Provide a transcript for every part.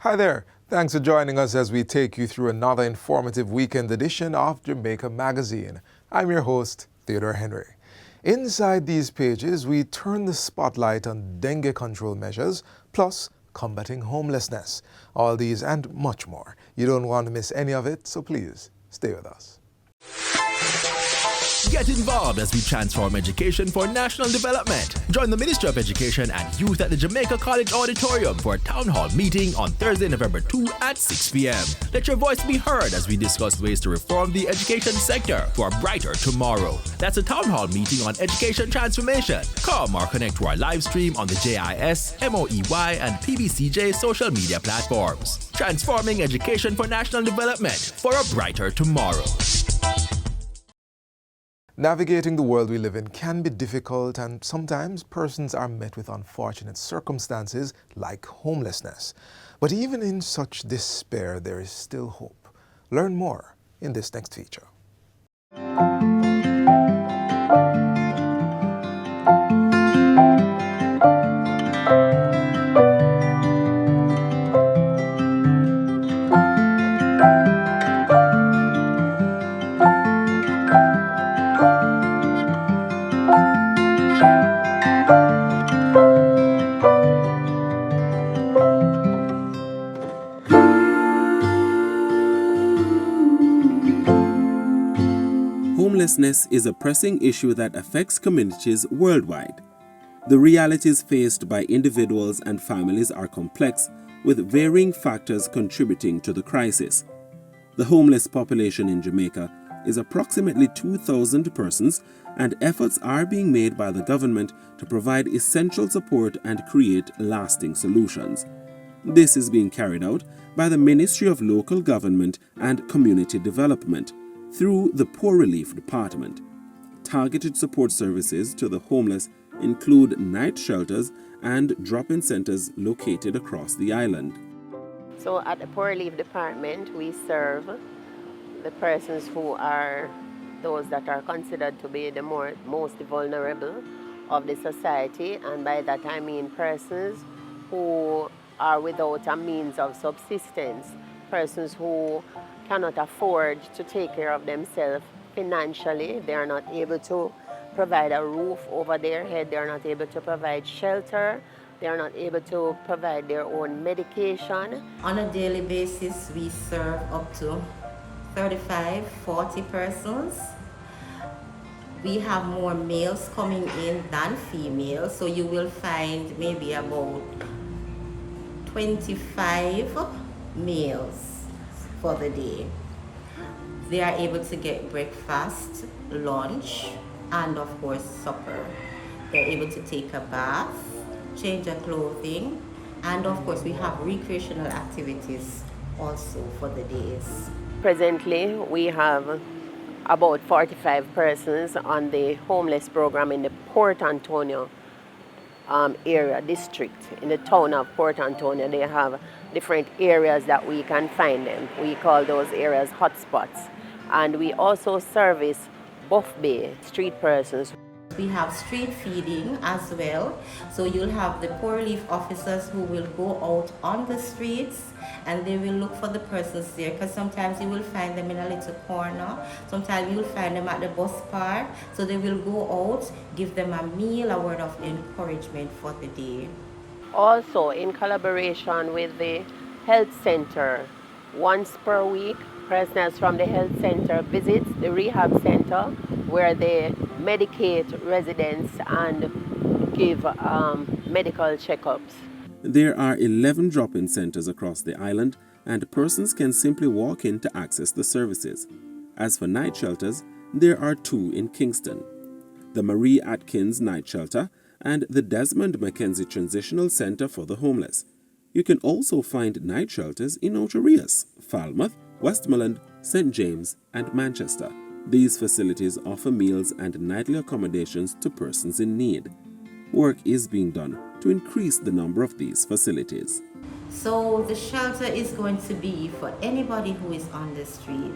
Hi there. Thanks for joining us as we take you through another informative weekend edition of Jamaica Magazine. I'm your host, Theodore Henry. Inside these pages, we turn the spotlight on dengue control measures, plus combating homelessness. All these and much more. You don't want to miss any of it, so please stay with us. Get involved as we transform education for national development. Join the Ministry of Education and Youth at the Jamaica College Auditorium for a town hall meeting on Thursday, November 2 at 6 p.m. Let your voice be heard as we discuss ways to reform the education sector for a brighter tomorrow. That's a town hall meeting on education transformation. Come or connect to our live stream on the JIS, MOEY, and PBCJ social media platforms. Transforming education for national development for a brighter tomorrow. Navigating the world we live in can be difficult, and sometimes persons are met with unfortunate circumstances like homelessness. But even in such despair, there is still hope. Learn more in this next feature. Homelessness is a pressing issue that affects communities worldwide. The realities faced by individuals and families are complex, with varying factors contributing to the crisis. The homeless population in Jamaica is approximately 2,000 persons, and efforts are being made by the government to provide essential support and create lasting solutions. This is being carried out by the Ministry of Local Government and Community Development through the Poor Relief Department. Targeted support services to the homeless include night shelters and drop-in centers located across the island. So at the Poor Relief Department, we serve the persons who are those that are considered to be the most vulnerable of the society, and by that I mean persons who are without a means of subsistence, persons who cannot afford to take care of themselves financially. They are not able to provide a roof over their head. They are not able to provide shelter. They are not able to provide their own medication. On a daily basis, we serve up to 35, 40 persons. We have more males coming in than females, so you will find maybe about 25 males for the day. They are able to get breakfast, lunch, and of course supper. They're able to take a bath, change their clothing, and of course we have recreational activities also for the days. Presently, we have about 45 persons on the homeless program in the Port Antonio area district. In the town of Port Antonio, they have different areas that we can find them. We call those areas hotspots. And we also service Buff Bay street persons. We have street feeding as well. So you'll have the poor relief officers who will go out on the streets and they will look for the persons there, because sometimes you will find them in a little corner. Sometimes you will find them at the bus park. So they will go out, give them a meal, a word of encouragement for the day. Also, in collaboration with the health center, once per week, personnel from the health center visits the rehab center where they medicate residents and give medical checkups. There are 11 drop-in centers across the island, and persons can simply walk in to access the services. As for night shelters, there are 2 in Kingston: the Marie Atkins Night Shelter and the Desmond Mackenzie Transitional Center for the Homeless. You can also find night shelters in Outer Rios, Falmouth, Westmoreland, St. James, and Manchester. These facilities offer meals and nightly accommodations to persons in need. Work is being done to increase the number of these facilities. So the shelter is going to be for anybody who is on the street.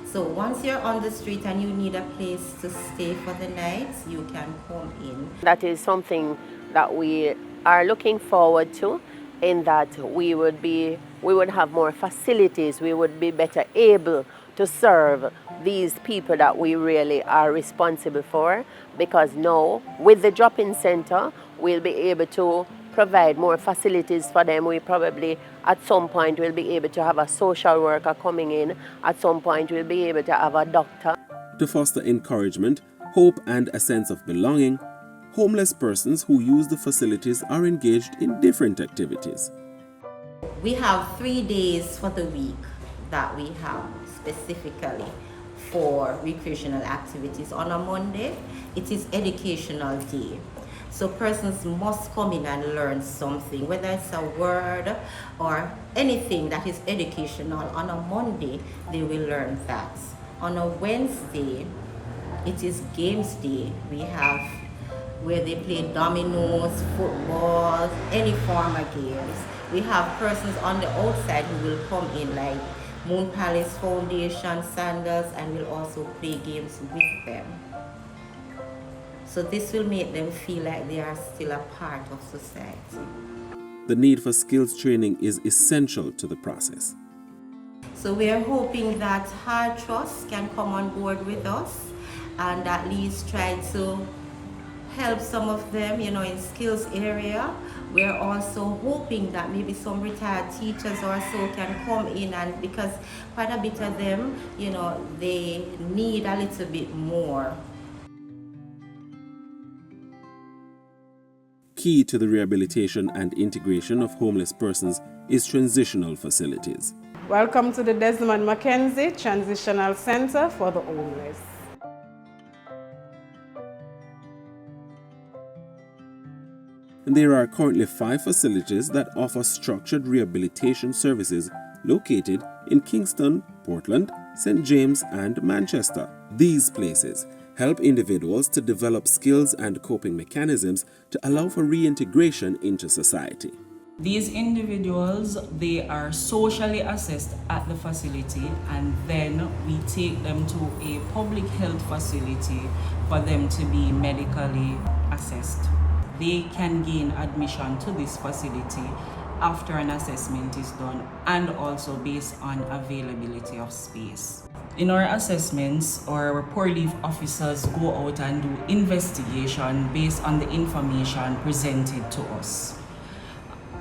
So once you're on the street and you need a place to stay for the night, you can come in. That is something that we are looking forward to, in that we would be we would have more facilities, we would be better able to serve these people that we really are responsible for, because now with the drop-in center we'll be able to provide more facilities for them. We probably at some point will be able to have a social worker coming in, at some point we'll be able to have a doctor. To foster encouragement, hope and a sense of belonging, homeless persons who use the facilities are engaged in different activities. We have 3 days for the week that we have specifically for recreational activities. On a Monday, it is educational day. So persons must come in and learn something, whether it's a word or anything that is educational. On a Monday, they will learn that. On a Wednesday, it is games day. We have where they play dominoes, football, any form of games. We have persons on the outside who will come in, like Moon Palace Foundation, Sandals, and will also play games with them. So this will make them feel like they are still a part of society. The need for skills training is essential to the process. So we are hoping that Hard Trust can come on board with us and at least try to help some of them, in skills area. We're also hoping that maybe some retired teachers or so can come in, and because quite a bit of them, they need a little bit more. Key to the rehabilitation and integration of homeless persons is transitional facilities. Welcome to the Desmond Mackenzie Transitional Center for the Homeless. There are currently 5 facilities that offer structured rehabilitation services located in Kingston, Portland, St. James, and Manchester. These places help individuals to develop skills and coping mechanisms to allow for reintegration into society. These individuals, they are socially assessed at the facility, and then we take them to a public health facility for them to be medically assessed. They can gain admission to this facility after an assessment is done, and also based on availability of space. In our assessments, our poor leave officers go out and do investigation based on the information presented to us.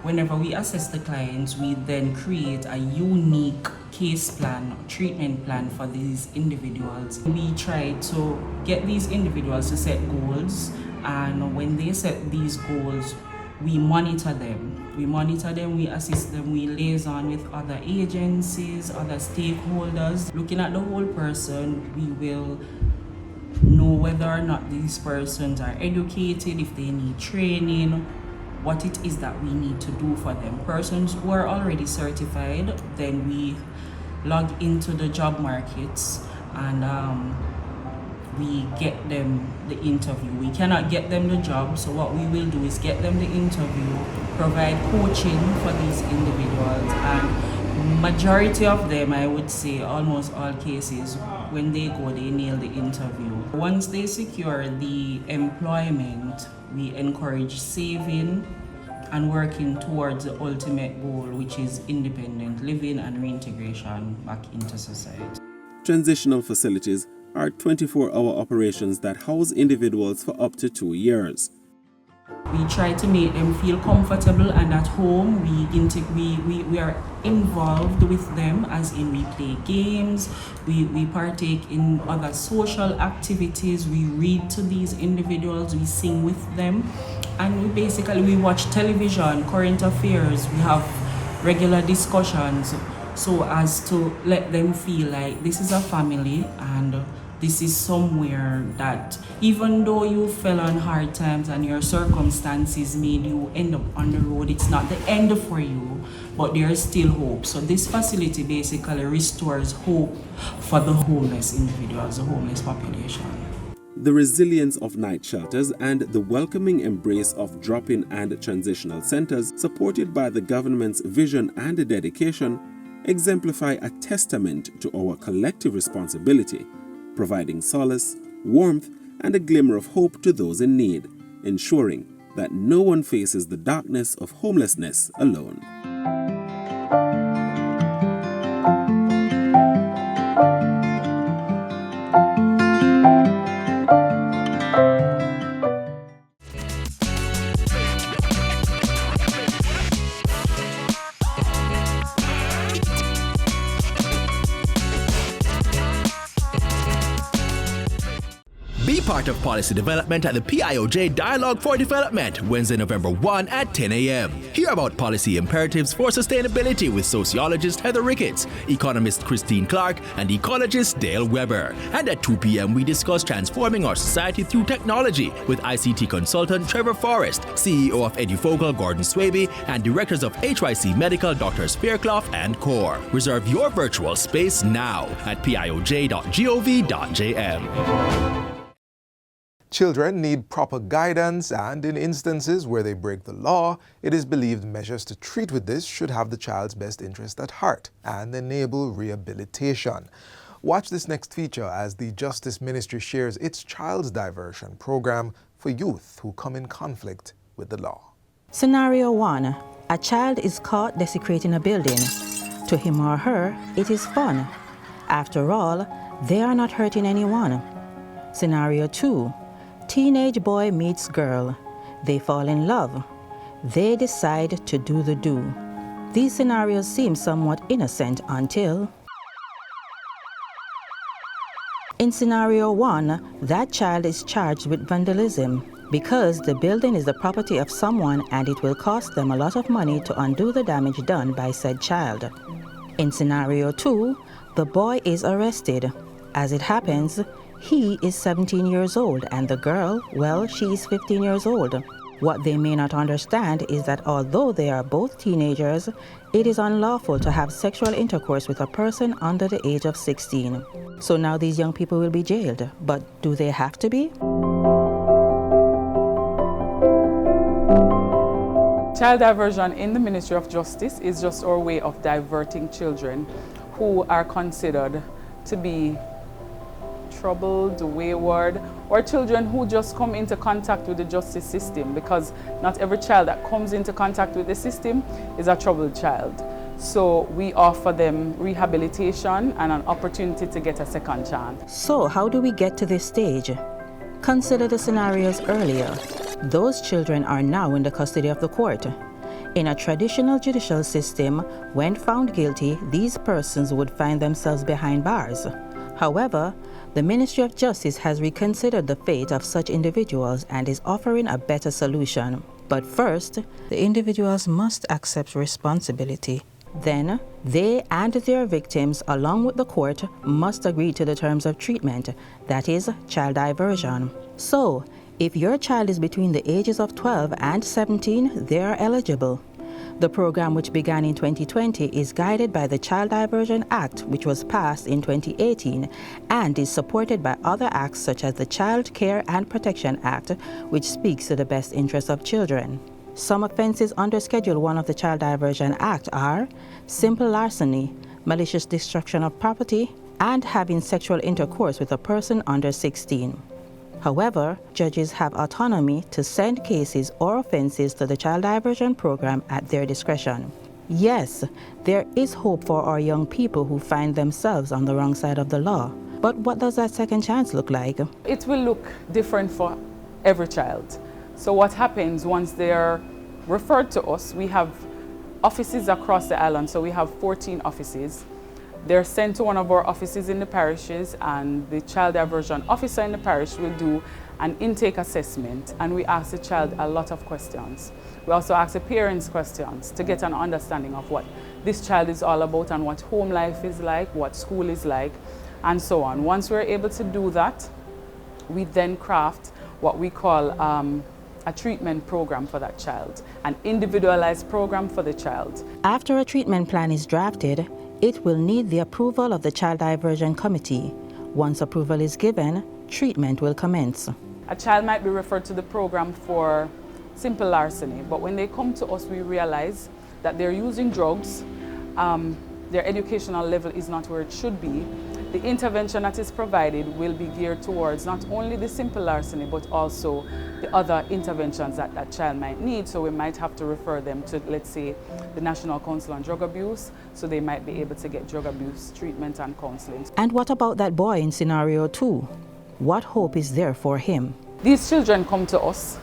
Whenever we assess the clients, we then create a unique case plan, treatment plan for these individuals. We try to get these individuals to set goals, and when they set these goals, we monitor them. We assist them, we liaison with other agencies, other stakeholders. Looking at the whole person, we will know whether or not these persons are educated, if they need training, what it is that we need to do for them. Persons who are already certified, then we log into the job markets and we get them the interview. We cannot get them the job, so what we will do is get them the interview, provide coaching for these individuals, and majority of them, I would say almost all cases, when they go, they nail the interview. Once they secure the employment, we encourage saving and working towards the ultimate goal, which is independent living and reintegration back into society. Transitional facilities are 24-hour operations that house individuals for up to 2 years. We try to make them feel comfortable and at home. We are involved with them, as in we play games, we partake in other social activities, we read to these individuals, we sing with them, and we watch television, current affairs, we have regular discussions, so as to let them feel like this is a family and this is somewhere that even though you fell on hard times and your circumstances made you end up on the road, it's not the end for you, but there is still hope. So this facility basically restores hope for the homeless individuals, the homeless population. The resilience of night shelters and the welcoming embrace of drop-in and transitional centers, supported by the government's vision and dedication, exemplify a testament to our collective responsibility, providing solace, warmth, and a glimmer of hope to those in need, ensuring that no one faces the darkness of homelessness alone. part of policy development at the PIOJ Dialogue for Development, Wednesday, November 1 at 10 a.m. Hear about policy imperatives for sustainability with sociologist Heather Ricketts, economist Christine Clark, and ecologist Dale Weber. And at 2 p.m. we discuss transforming our society through technology with ICT consultant Trevor Forrest, CEO of EduFocal Gordon Swaby, and directors of HYC Medical Drs. Fairclough and Core. Reserve your virtual space now at pioj.gov.jm. Children need proper guidance, and in instances where they break the law, it is believed measures to treat with this should have the child's best interest at heart and enable rehabilitation. Watch this next feature as the Justice Ministry shares its Child's Diversion program for youth who come in conflict with the law. Scenario 1. A child is caught desecrating a building. To him or her, it is fun. After all, they are not hurting anyone. Scenario 2. Teenage boy meets girl. They fall in love. They decide to do the do. These scenarios seem somewhat innocent until... In scenario 1, that child is charged with vandalism because the building is the property of someone and it will cost them a lot of money to undo the damage done by said child. In scenario 2, the boy is arrested. As it happens, he is 17 years old and the girl, well, she is 15 years old. What they may not understand is that although they are both teenagers, it is unlawful to have sexual intercourse with a person under the age of 16. So now these young people will be jailed, but do they have to be? Child diversion in the Ministry of Justice is just our way of diverting children who are considered to be troubled, wayward, or children who just come into contact with the justice system, because not every child that comes into contact with the system is a troubled child. So we offer them rehabilitation and an opportunity to get a second chance. So how do we get to this stage? Consider the scenarios earlier. Those children are now in the custody of the court. In a traditional judicial system, when found guilty, these persons would find themselves behind bars. However, the Ministry of Justice has reconsidered the fate of such individuals and is offering a better solution. But first, the individuals must accept responsibility. Then, they and their victims, along with the court, must agree to the terms of treatment, that is, child diversion. So, if your child is between the ages of 12 and 17, they are eligible. The program, which began in 2020, is guided by the Child Diversion Act, which was passed in 2018, and is supported by other acts such as the Child Care and Protection Act, which speaks to the best interests of children. Some offenses under Schedule 1 of the Child Diversion Act are simple larceny, malicious destruction of property, and having sexual intercourse with a person under 16. However, judges have autonomy to send cases or offenses to the Child Diversion Program at their discretion. Yes, there is hope for our young people who find themselves on the wrong side of the law. But what does that second chance look like? It will look different for every child. So what happens once they're referred to us, we have offices across the island, so we have 14 offices. They're sent to one of our offices in the parishes, and the child diversion officer in the parish will do an intake assessment, and we ask the child a lot of questions. We also ask the parents questions to get an understanding of what this child is all about and what home life is like, what school is like, and so on. Once we're able to do that, we then craft what we call a treatment program for that child, an individualized program for the child. After a treatment plan is drafted, it will need the approval of the Child Diversion Committee. Once approval is given, treatment will commence. A child might be referred to the program for simple larceny, but when they come to us, we realize that they're using drugs, their educational level is not where it should be. The intervention that is provided will be geared towards not only the simple larceny, but also the other interventions that that child might need. So we might have to refer them to, let's say, the National Council on Drug Abuse, so they might be able to get drug abuse treatment and counseling. And what about that boy in scenario 2? What hope is there for him? These children come to us.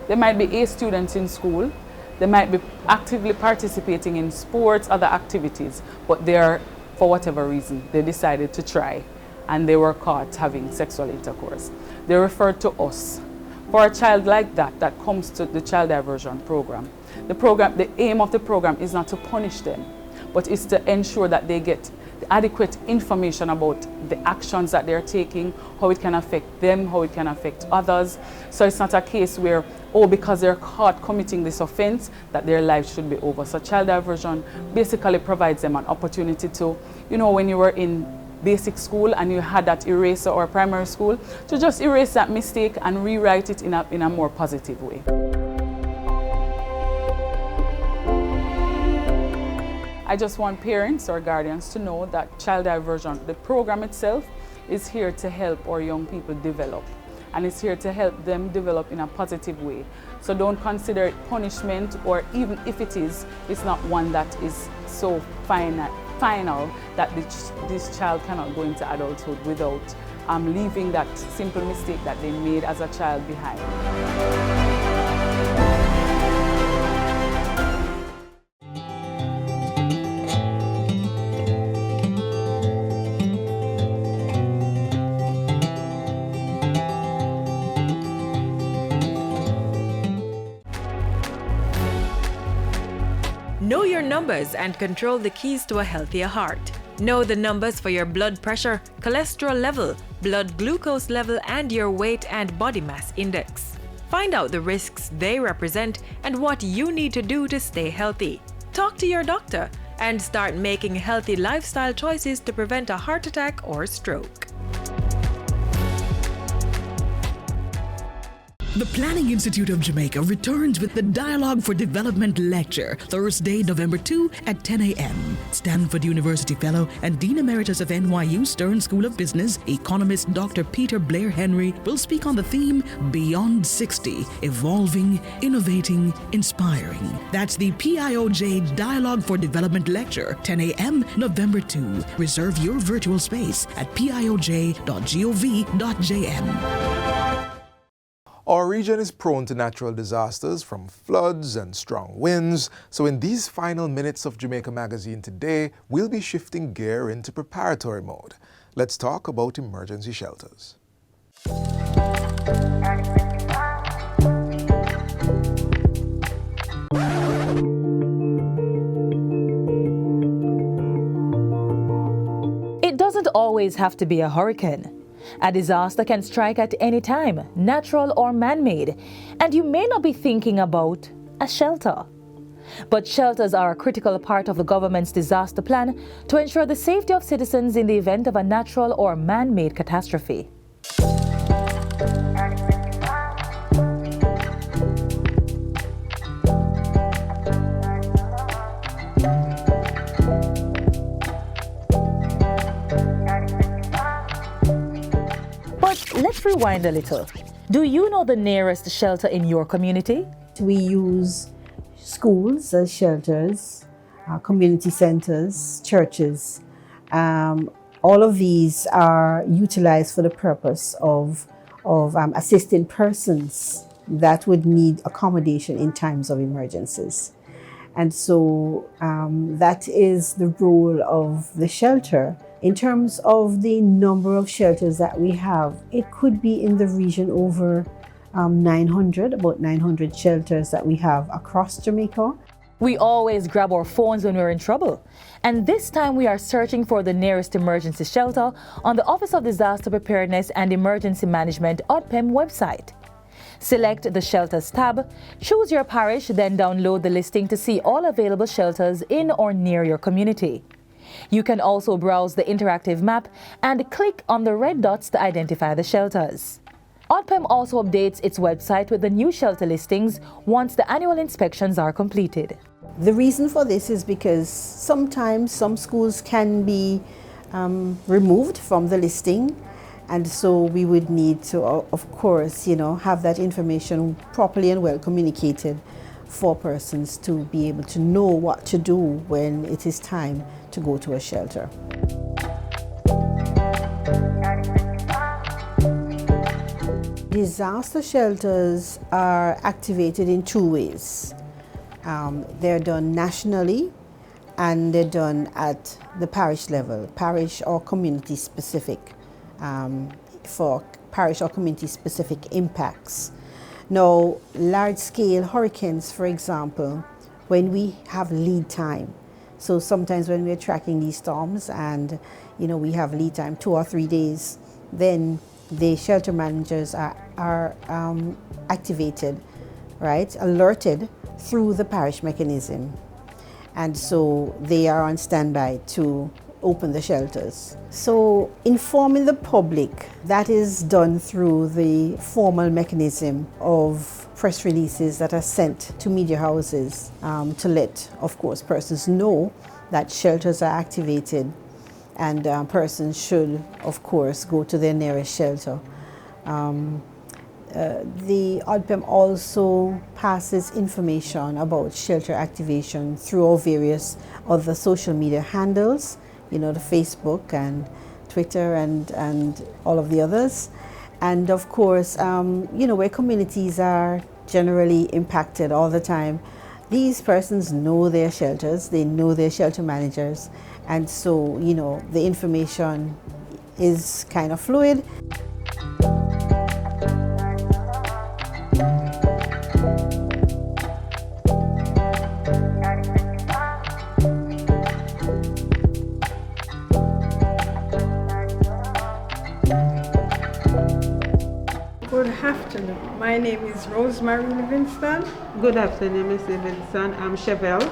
They might be A students in school. They might be actively participating in sports, other activities, but they're, for whatever reason, they decided to try and they were caught having sexual intercourse. They referred to us. For a child like that, that comes to the child diversion program, the aim of the program is not to punish them, but is to ensure that they get the adequate information about the actions that they're taking, how it can affect them, how it can affect others. So it's not a case where, oh, because they're caught committing this offense, that their life should be over. So child diversion basically provides them an opportunity to, you know, when you were in basic school and you had that eraser, or primary school, to just erase that mistake and rewrite it in a more positive way. I just want parents or guardians to know that child diversion, the program itself, is here to help our young people develop, and it's here to help them develop in a positive way. So don't consider it punishment, or even if it is, it's not one that is so final that this child cannot go into adulthood without leaving that simple mistake that they made as a child behind. Know your numbers and control the keys to a healthier heart. Know the numbers for your blood pressure, cholesterol level, blood glucose level, and your weight and body mass index. Find out the risks they represent and what you need to do to stay healthy. Talk to your doctor and start making healthy lifestyle choices to prevent a heart attack or stroke. The Planning Institute of Jamaica returns with the Dialogue for Development Lecture, Thursday, November 2 at 10 a.m. Stanford University Fellow and Dean Emeritus of NYU Stern School of Business, economist Dr. Peter Blair Henry, will speak on the theme Beyond 60, Evolving, Innovating, Inspiring. That's the PIOJ Dialogue for Development Lecture, 10 a.m. November 2. Reserve your virtual space at pioj.gov.jm. Our region is prone to natural disasters from floods and strong winds, so in these final minutes of Jamaica Magazine today, we'll be shifting gear into preparatory mode. Let's talk about emergency shelters. It doesn't always have to be a hurricane. A disaster can strike at any time, natural or man-made, and you may not be thinking about a shelter. But shelters are a critical part of the government's disaster plan to ensure the safety of citizens in the event of a natural or man-made catastrophe. Let's rewind a little. Do you know the nearest shelter in your community? We use schools as shelters, community centers, churches. All of these are utilized for the purpose of assisting persons that would need accommodation in times of emergencies. And so that is the role of the shelter. In terms of the number of shelters that we have, it could be in the region over 900, about 900 shelters that we have across Jamaica. We always grab our phones when we're in trouble. And this time we are searching for the nearest emergency shelter on the Office of Disaster Preparedness and Emergency Management ODPEM website. Select the Shelters tab, choose your parish, then download the listing to see all available shelters in or near your community. You can also browse the interactive map and click on the red dots to identify the shelters. ODPEM also updates its website with the new shelter listings once the annual inspections are completed. The reason for this is because sometimes some schools can be removed from the listing, and so we would need to, of course, have that information properly and well communicated for persons to be able to know what to do when it is time to go to a shelter. Disaster shelters are activated in two ways. They're done nationally and they're done at the parish level, parish or community specific for parish or community specific impacts. Now, large-scale hurricanes, for example, when we have lead time, so sometimes when we're tracking these storms and we have lead time 2 or 3 days, then the shelter managers are activated, right, alerted through the parish mechanism. And so they are on standby to open the shelters. So informing the public, that is done through the formal mechanism of press releases that are sent to media houses to let, of course, persons know that shelters are activated, and persons should, of course, go to their nearest shelter. The ODPEM also passes information about shelter activation through our various other social media handles, the Facebook and Twitter and all of the others. And of course, where communities are generally impacted all the time, these persons know their shelters, they know their shelter managers, and so, the information is kind of fluid. Good afternoon. My name is Rosemary Livingston. Good afternoon, Ms. Livingston. I'm Chevelle.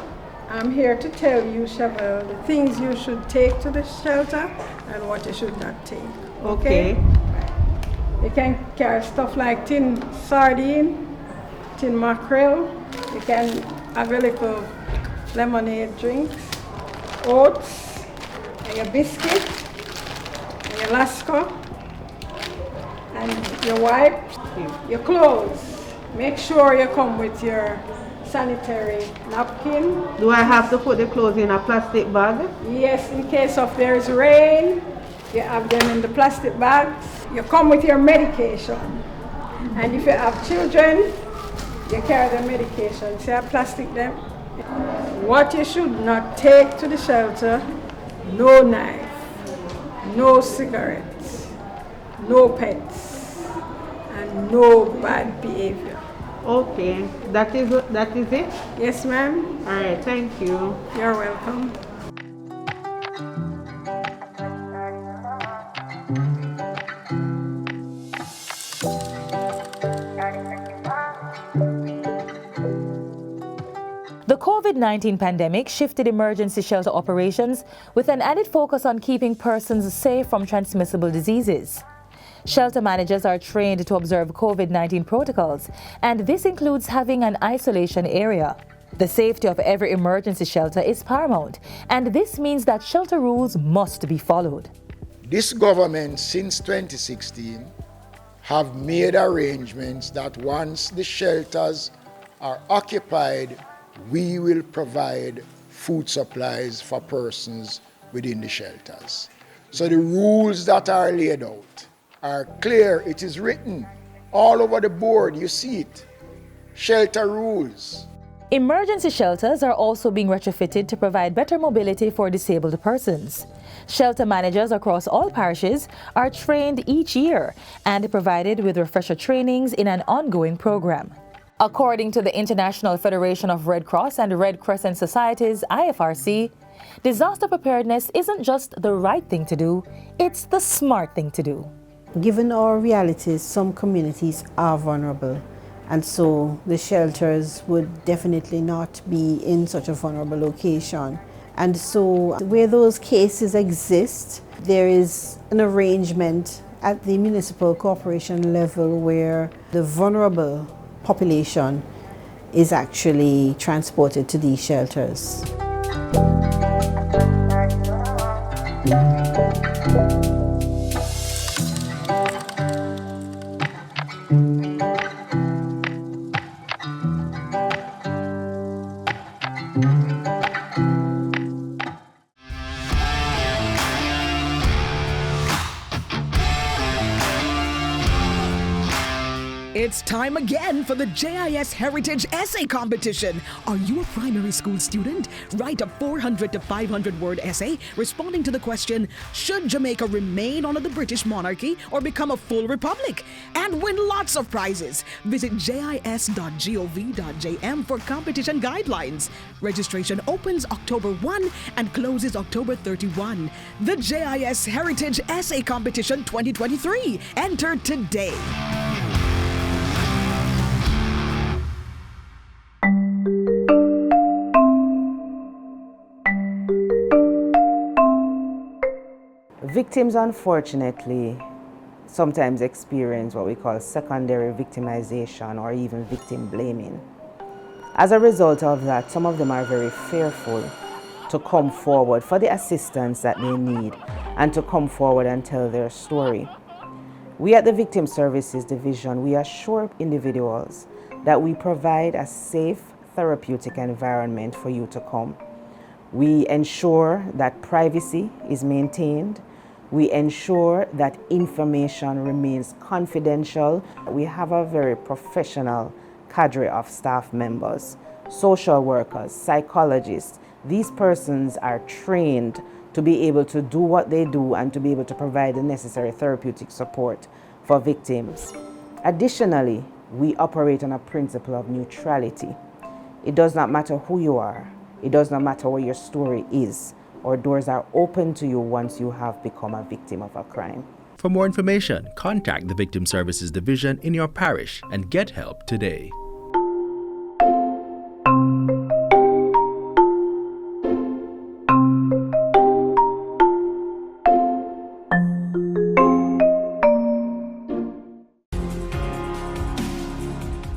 I'm here to tell you, Chevelle, the things you should take to the shelter and what you should not take. Okay? You can carry stuff like tin sardine, tin mackerel. You can have a little lemonade drinks, oats, and your biscuit, and your lasco, and your wipes, your clothes. Make sure you come with your sanitary napkin. Do I have to put the clothes in a plastic bag? Yes, in case of there's rain, you have them in the plastic bags. You come with your medication. And if you have children, you carry their medication. See, I plastic them. What you should not take to the shelter: no knife, no cigarettes, no pets, and no bad behavior. Okay, that is it? Yes, ma'am. All right, thank you. You're welcome. The COVID-19 pandemic shifted emergency shelter operations with an added focus on keeping persons safe from transmissible diseases. Shelter managers are trained to observe COVID-19 protocols, and this includes having an isolation area. The safety of every emergency shelter is paramount, and this means that shelter rules must be followed. This government, since 2016, have made arrangements that once the shelters are occupied, we will provide food supplies for persons within the shelters. So the rules that are laid out are clear. It is written all over the board. You see it. Shelter rules. Emergency shelters are also being retrofitted to provide better mobility for disabled persons. Shelter managers across all parishes are trained each year and provided with refresher trainings in an ongoing program. According to the International Federation of Red Cross and Red Crescent Societies, IFRC, disaster preparedness isn't just the right thing to do, it's the smart thing to do. Given our realities, some communities are vulnerable, and so the shelters would definitely not be in such a vulnerable location. And so where those cases exist, there is an arrangement at the municipal corporation level where the vulnerable population is actually transported to these shelters. It's time again for the JIS Heritage Essay Competition. Are you a primary school student? Write a 400 to 500 word essay responding to the question, should Jamaica remain under the British monarchy or become a full republic? And win lots of prizes. Visit jis.gov.jm for competition guidelines. Registration opens October 1 and closes October 31. The JIS Heritage Essay Competition 2023. Enter today. Victims, unfortunately, sometimes experience what we call secondary victimization or even victim blaming. As a result of that, some of them are very fearful to come forward for the assistance that they need and to come forward and tell their story. We at the Victim Services Division, we assure individuals that we provide a safe, therapeutic environment for you to come. We ensure that privacy is maintained. We ensure that information remains confidential. We have a very professional cadre of staff members, social workers, psychologists. These persons are trained to be able to do what they do and to be able to provide the necessary therapeutic support for victims. Additionally, we operate on a principle of neutrality. It does not matter who you are. It does not matter what your story is. Our doors are open to you once you have become a victim of a crime. For more information, contact the Victim Services Division in your parish and get help today.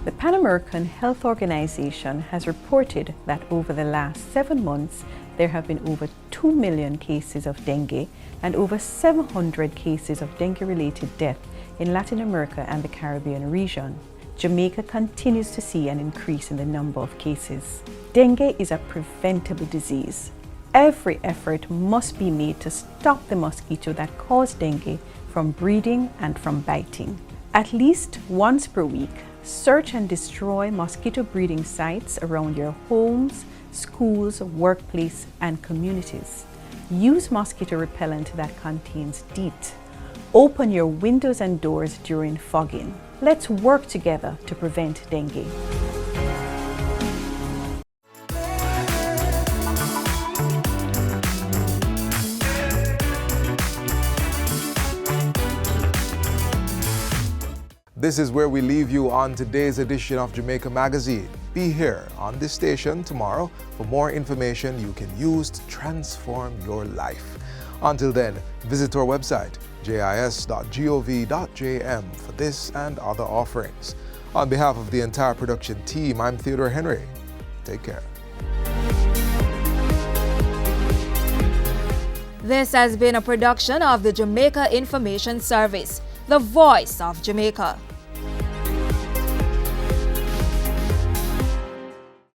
The Pan American Health Organization has reported that over the last 7 months, there have been over 2 million cases of dengue and over 700 cases of dengue-related death in Latin America and the Caribbean region. Jamaica continues to see an increase in the number of cases. Dengue is a preventable disease. Every effort must be made to stop the mosquito that cause dengue from breeding and from biting. At least once per week, search and destroy mosquito breeding sites around your homes, schools, workplace, and communities. Use mosquito repellent that contains DEET. Open your windows and doors during fogging. Let's work together to prevent dengue. This is where we leave you on today's edition of Jamaica Magazine. Be here on this station tomorrow for more information you can use to transform your life. Until then, visit our website, jis.gov.jm, for this and other offerings. On behalf of the entire production team, I'm Theodore Henry. Take care. This has been a production of the Jamaica Information Service, the voice of Jamaica.